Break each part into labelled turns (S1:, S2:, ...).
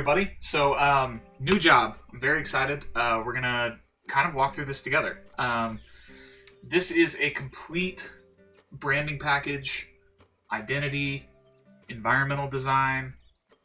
S1: everybody. So, new job. I'm very excited. We're gonna kind of walk through this together. This is a complete branding package, identity, environmental design,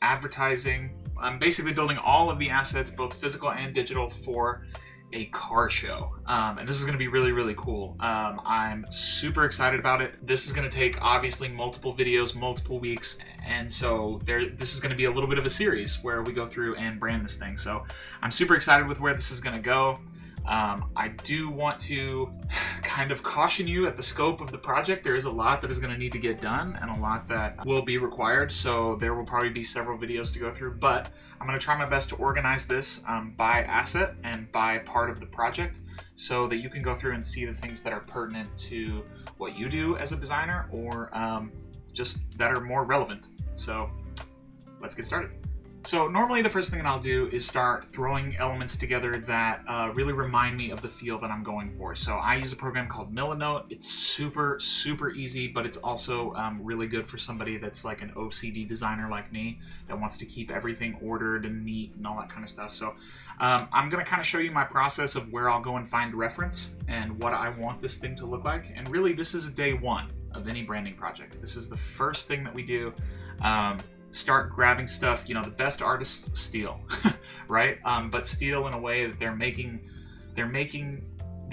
S1: advertising. I'm basically building all of the assets, both physical and digital, for a car show. And this is going to be really, really cool. I'm super excited about it. This is going to take, obviously, multiple videos, multiple weeks. And so this is going to be a little bit of a series where we go through and brand this thing. So I'm super excited with where this is going to go. I do want to kind of caution you at the scope of the project. There is a lot that is going to need to get done and a lot that will be required. So there will probably be several videos to go through, but I'm going to try my best to organize this by asset and by part of the project so that you can go through and see the things that are pertinent to what you do as a designer or just that are more relevant. So let's get started. So normally the first thing that I'll do is start throwing elements together that really remind me of the feel that I'm going for. So I use a program called Milanote. It's super, super easy, but it's also really good for somebody that's like an OCD designer like me that wants to keep everything ordered and neat and all that kind of stuff. So I'm going to kind of show you my process of where I'll go and find reference and what I want this thing to look like. And really, this is day one of any branding project. This is the first thing that we do. Start grabbing stuff, you know, the best artists steal, right? But steal in a way that they're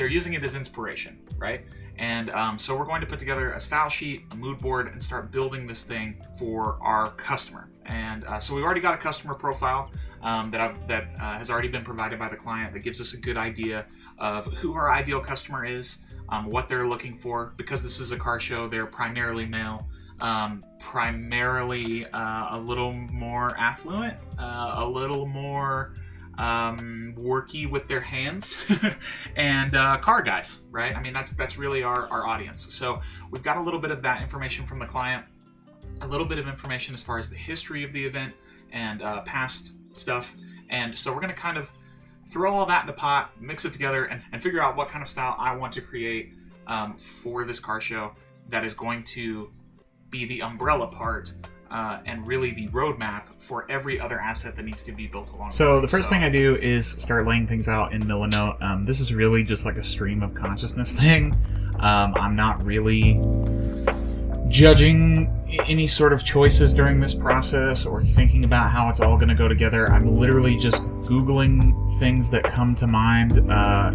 S1: using it as inspiration, right? And so we're going to put together a style sheet, a mood board, and start building this thing for our customer. And so we've already got a customer profile that has already been provided by the client that gives us a good idea of who our ideal customer is, what they're looking for. Because this is a car show, they're primarily male. Primarily a little more affluent, a little more worky with their hands, and car guys, right? I mean, that's really our audience. So we've got a little bit of that information from the client, a little bit of information as far as the history of the event and past stuff. And so we're going to kind of throw all that in a pot, mix it together, and figure out what kind of style I want to create for this car show that is going to be the umbrella part and really the roadmap for every other asset that needs to be built along. So the first thing I do is start laying things out in Milanote. This is really just like a stream of consciousness thing. I'm not really judging any sort of choices during this process or thinking about how it's all going to go together. I'm literally just Googling things that come to mind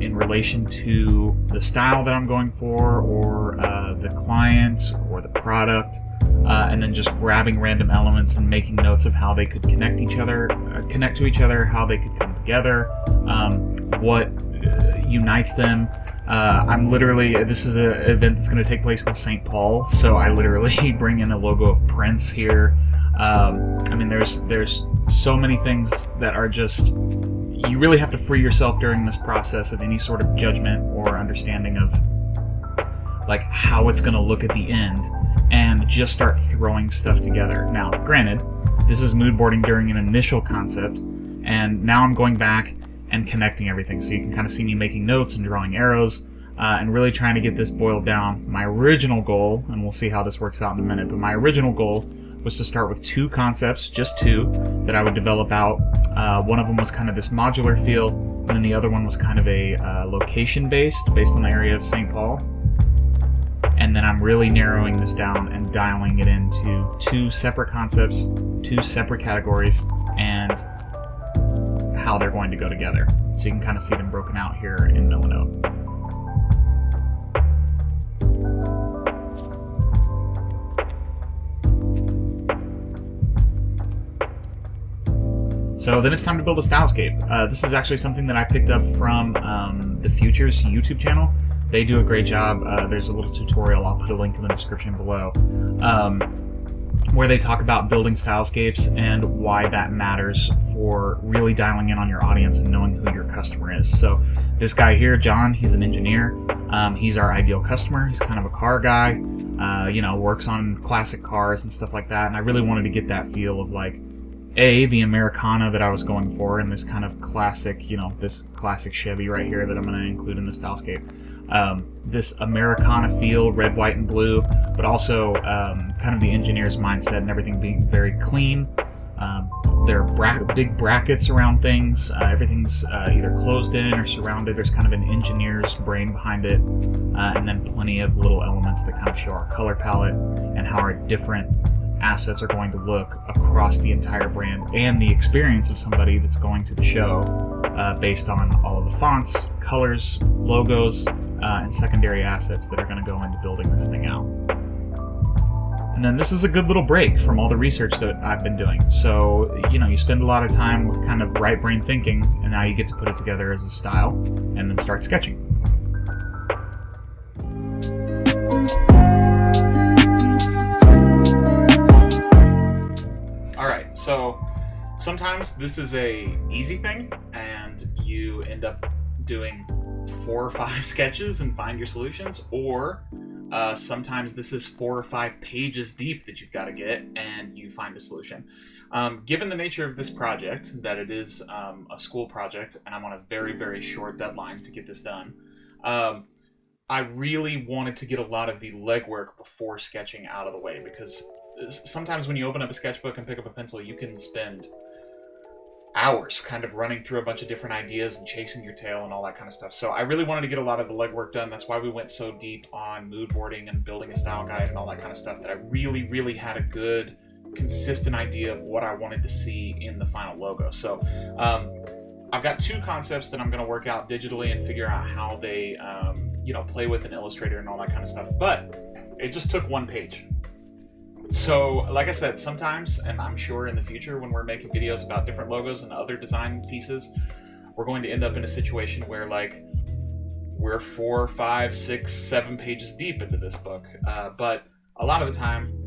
S1: in relation to the style that I'm going for or the client or the product, and then just grabbing random elements and making notes of how they could connect to each other, how they could come together, what unites them. This is an event that's going to take place in St. Paul, so I literally bring in a logo of Prince here. I mean, there's so many things that are just, you really have to free yourself during this process of any sort of judgment or understanding of like how it's going to look at the end and just start throwing stuff together. Now, granted, this is mood boarding during an initial concept, and now I'm going back and connecting everything. So you can kind of see me making notes and drawing arrows and really trying to get this boiled down. My original goal, and we'll see how this works out in a minute, but my original goal was to start with two concepts, just two, that I would develop out. One of them was kind of this modular feel, and then the other one was kind of a location-based, based on the area of St. Paul. And then I'm really narrowing this down and dialing it into two separate concepts, two separate categories, and how they're going to go together. So you can kind of see them broken out here in Milanote. So then it's time to build a stylescape. This is actually something that I picked up from the Futures YouTube channel. They do a great job. There's a little tutorial, I'll put a link in the description below, where they talk about building stylescapes and why that matters for really dialing in on your audience and knowing who your customer is. So this guy here, John, he's an engineer. He's our ideal customer. He's kind of a car guy, works on classic cars and stuff like that. And I really wanted to get that feel of like, the Americana that I was going for, and this kind of classic, this classic Chevy right here that I'm going to include in the stylescape. This Americana feel, red, white, and blue, but also kind of the engineer's mindset and everything being very clean, there are big brackets around things. Everything's either closed in or surrounded. There's kind of an engineer's brain behind it, and then plenty of little elements that kind of show our color palette and how our different assets are going to look across the entire brand, and the experience of somebody that's going to the show based on all of the fonts, colors, logos, and secondary assets that are going to go into building this thing out. And then this is a good little break from all the research that I've been doing. So, you spend a lot of time with kind of right brain thinking, and now you get to put it together as a style and then start sketching. All right, so sometimes this is a easy thing and you end up doing 4 or 5 sketches and find your solutions, or sometimes this is 4 or 5 pages deep that you've got to get and you find a solution. Given the nature of this project, that it is a school project and I'm on a very, very short deadline to get this done, I really wanted to get a lot of the legwork before sketching out of the way, because sometimes when you open up a sketchbook and pick up a pencil, you can spend hours kind of running through a bunch of different ideas and chasing your tail and all that kind of stuff. So I really wanted to get a lot of the legwork done. That's why we went so deep on mood boarding and building a style guide and all that kind of stuff, that I really, really had a good, consistent idea of what I wanted to see in the final logo. So I've got 2 concepts that I'm going to work out digitally and figure out how they, play with an Illustrator and all that kind of stuff. But it just took 1 page. So, like I said, sometimes, and I'm sure in the future when we're making videos about different logos and other design pieces, we're going to end up in a situation where, like, we're 4, 5, 6, 7 pages deep into this book. But a lot of the time,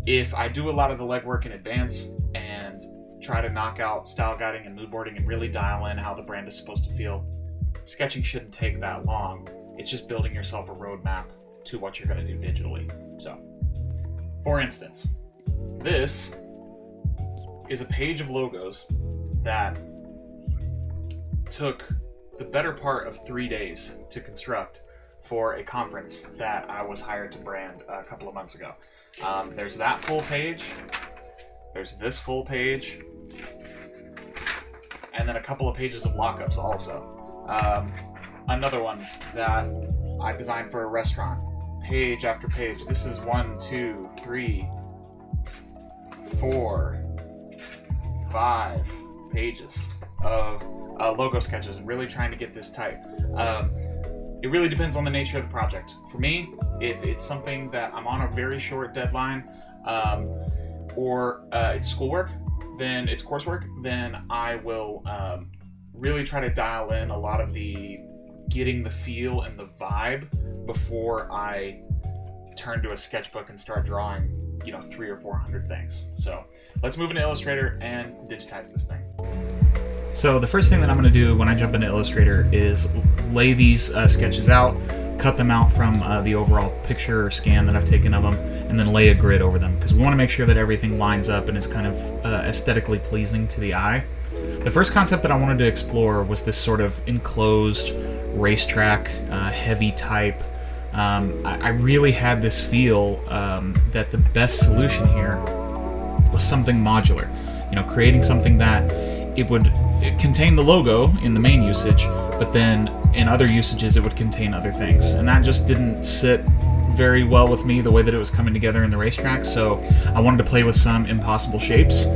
S1: if I do a lot of the legwork in advance and try to knock out style guiding and mood boarding and really dial in how the brand is supposed to feel, sketching shouldn't take that long. It's just building yourself a roadmap to what you're going to do digitally. So, for instance, this is a page of logos that took the better part of 3 days to construct for a conference that I was hired to brand a couple of months ago. There's that full page, there's this full page, and then a couple of pages of lockups also. Another one that I designed for a restaurant. Page after page. This is 1, 2, 3, 4, 5 pages of logo sketches, and really trying to get this tight. It really depends on the nature of the project. For me, if it's something that I'm on a very short deadline, or it's schoolwork, then it's coursework, then I will really try to dial in a lot of the getting the feel and the vibe before I turn to a sketchbook and start drawing, 300 or 400 things. So let's move into Illustrator and digitize this thing. So the first thing that I'm going to do when I jump into Illustrator is lay these sketches out, cut them out from the overall picture or scan that I've taken of them, and then lay a grid over them, because we want to make sure that everything lines up and is kind of aesthetically pleasing to the eye. The first concept that I wanted to explore was this sort of enclosed racetrack, heavy type. I really had this feel that the best solution here was something modular. Creating something that it would contain the logo in the main usage, but then in other usages it would contain other things. And that just didn't sit very well with me, the way that it was coming together in the racetrack. So I wanted to play with some impossible shapes.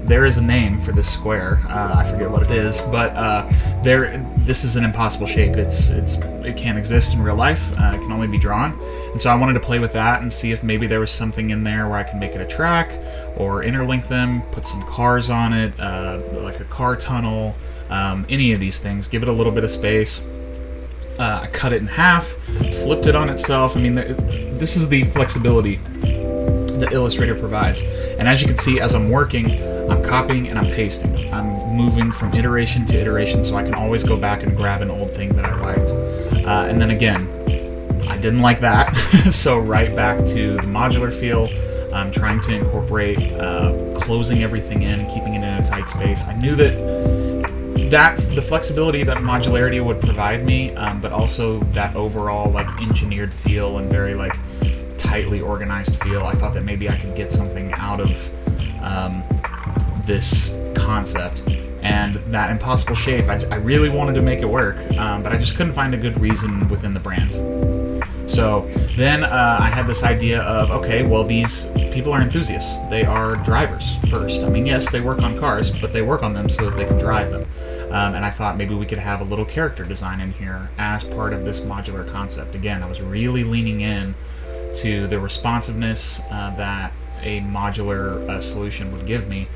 S1: There is a name for this square. I forget what it is, but this is an impossible shape. It can't exist in real life. It can only be drawn. And so I wanted to play with that and see if maybe there was something in there where I can make it a track or interlink them, put some cars on it, like a car tunnel, any of these things. Give it a little bit of space. I cut it in half, flipped it on itself. I mean, this is the flexibility that Illustrator provides. And as you can see, as I'm working, I'm copying and I'm pasting. I'm moving from iteration to iteration, so I can always go back and grab an old thing that I liked. And then again, I didn't like that, so right back to the modular feel. I'm trying to incorporate closing everything in and keeping it in a tight space. I knew that the flexibility that modularity would provide me, but also that overall engineered feel and very tightly organized feel. I thought that maybe I could get something out of
S2: this concept. And that impossible shape, I really wanted to make it work, but I just couldn't find a good reason within the brand. So then I had this idea of, okay, well, these people are enthusiasts. They are drivers first. I mean, yes, they work on cars, but they work on them so that they can drive them. And I thought maybe we could have a little character design in here as part of this modular concept. Again, I was really leaning in to the responsiveness that a modular solution would give me,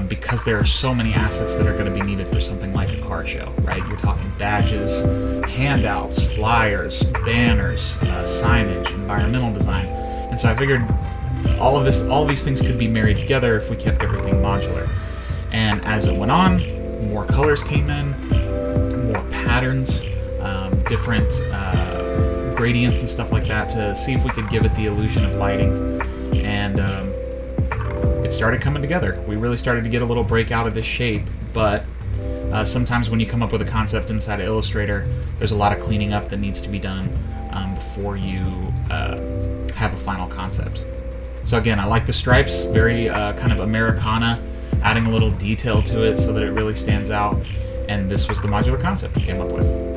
S2: because there are so many assets that are going to be needed for something like a car show, right? You're talking badges, handouts, flyers, banners, signage, environmental design. And so I figured all of these things could be married together if we kept everything modular. And as it went on, more colors came in, more patterns, different gradients and stuff like that to see if we could give it the illusion of lighting. And it started coming together. We really started to get a little break out of this shape, but sometimes when you come up with a concept inside of Illustrator, there's a lot of cleaning up that needs to be done before you have a final concept. So again, I like the stripes, very kind of Americana, adding a little detail to it so that it really stands out, and this was the modular concept we came up with.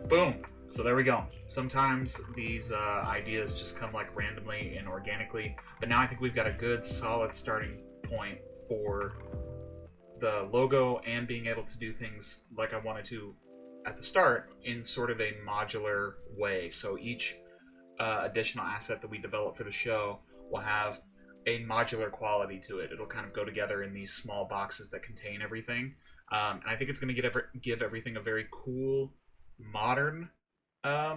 S2: Boom. So there we go. Sometimes these ideas just come like randomly and organically, but now I think we've got a good solid starting point for the logo and being able to do things like I wanted to at the start in sort of a modular way. So each additional asset that we develop for the show will have a modular quality to it. It'll kind of go together in these small boxes that contain everything. And I think it's going to give everything a very cool, modern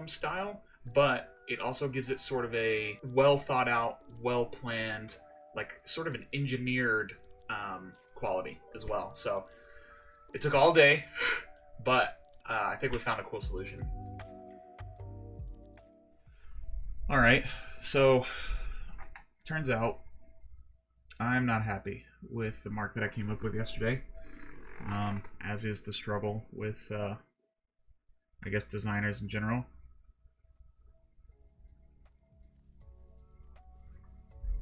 S2: style, but it also gives it sort of a well thought out, well planned, like sort of an engineered quality as well. So it took all day, but I think we found a cool solution. All right, so turns out I'm not happy with the mark that I came up with yesterday, as is the struggle with I guess designers in general.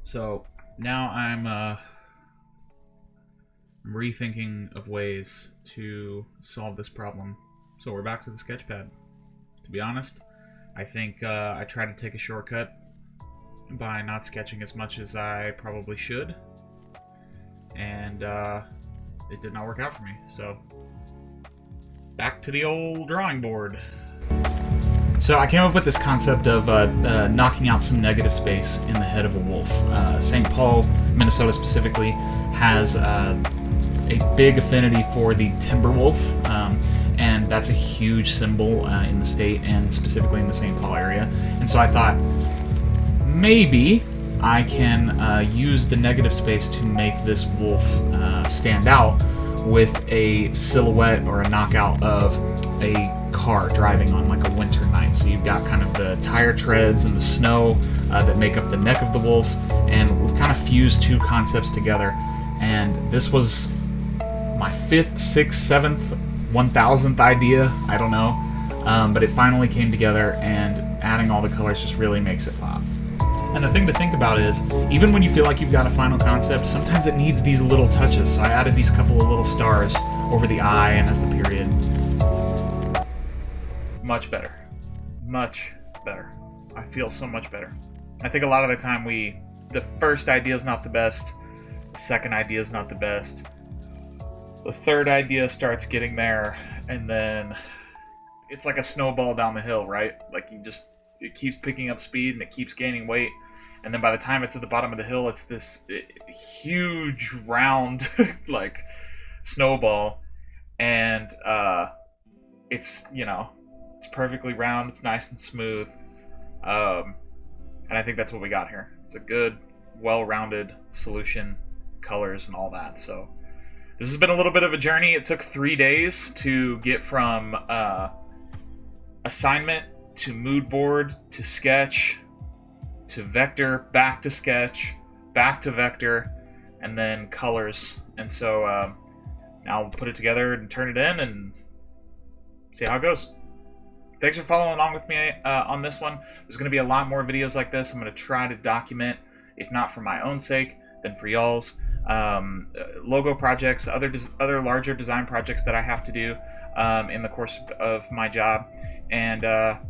S2: So now I'm rethinking of ways to solve this problem. So we're back to the sketch pad. To be honest, I think I tried to take a shortcut by not sketching as much as I probably should, and it did not work out for me. So back to the old drawing board. So I came up with this concept of knocking out some negative space in the head of a wolf. St. Paul, Minnesota specifically, has a big affinity for the timber wolf, and that's a huge symbol in the state and specifically in the St. Paul area. And so I thought maybe I can use the negative space to make this wolf stand out with a silhouette or a knockout of a car driving on like a winter night. So you've got kind of the tire treads and the snow that make up the neck of the wolf, and we've kind of fused two concepts together, and this was my 5th, 6th, 7th, 1000th idea, I don't know, but it finally came together, and adding all the colors just really makes it pop. And the thing to think about is, even when you feel like you've got a final concept, sometimes it needs these little touches. So I added these couple of little stars over the eye and as the period. Much better. Much better. I feel so much better. I think a lot of the time the first idea is not the best, the second idea is not the best, the third idea starts getting there, and then it's like a snowball down the hill, right? Like it keeps picking up speed and it keeps gaining weight, and then by the time it's at the bottom of the hill, it's this huge round like snowball, and it's, you know, it's perfectly round, it's nice and smooth, And I think that's what we got here. It's a good, well-rounded solution, colors and all that. So this has been a little bit of a journey. It took 3 days to get from assignment to mood board to sketch to vector, back to sketch, back to vector, and then colors. And so now we'll put it together and turn it in and see how it goes. Thanks for following along with me on this one. There's going to be a lot more videos like this. I'm going to try to document, if not for my own sake, then for y'all's. Logo projects, other larger design projects that I have to do in the course of my job. And,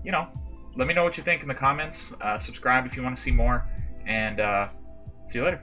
S2: you know, let me know what you think in the comments. Subscribe if you want to see more. And see you later.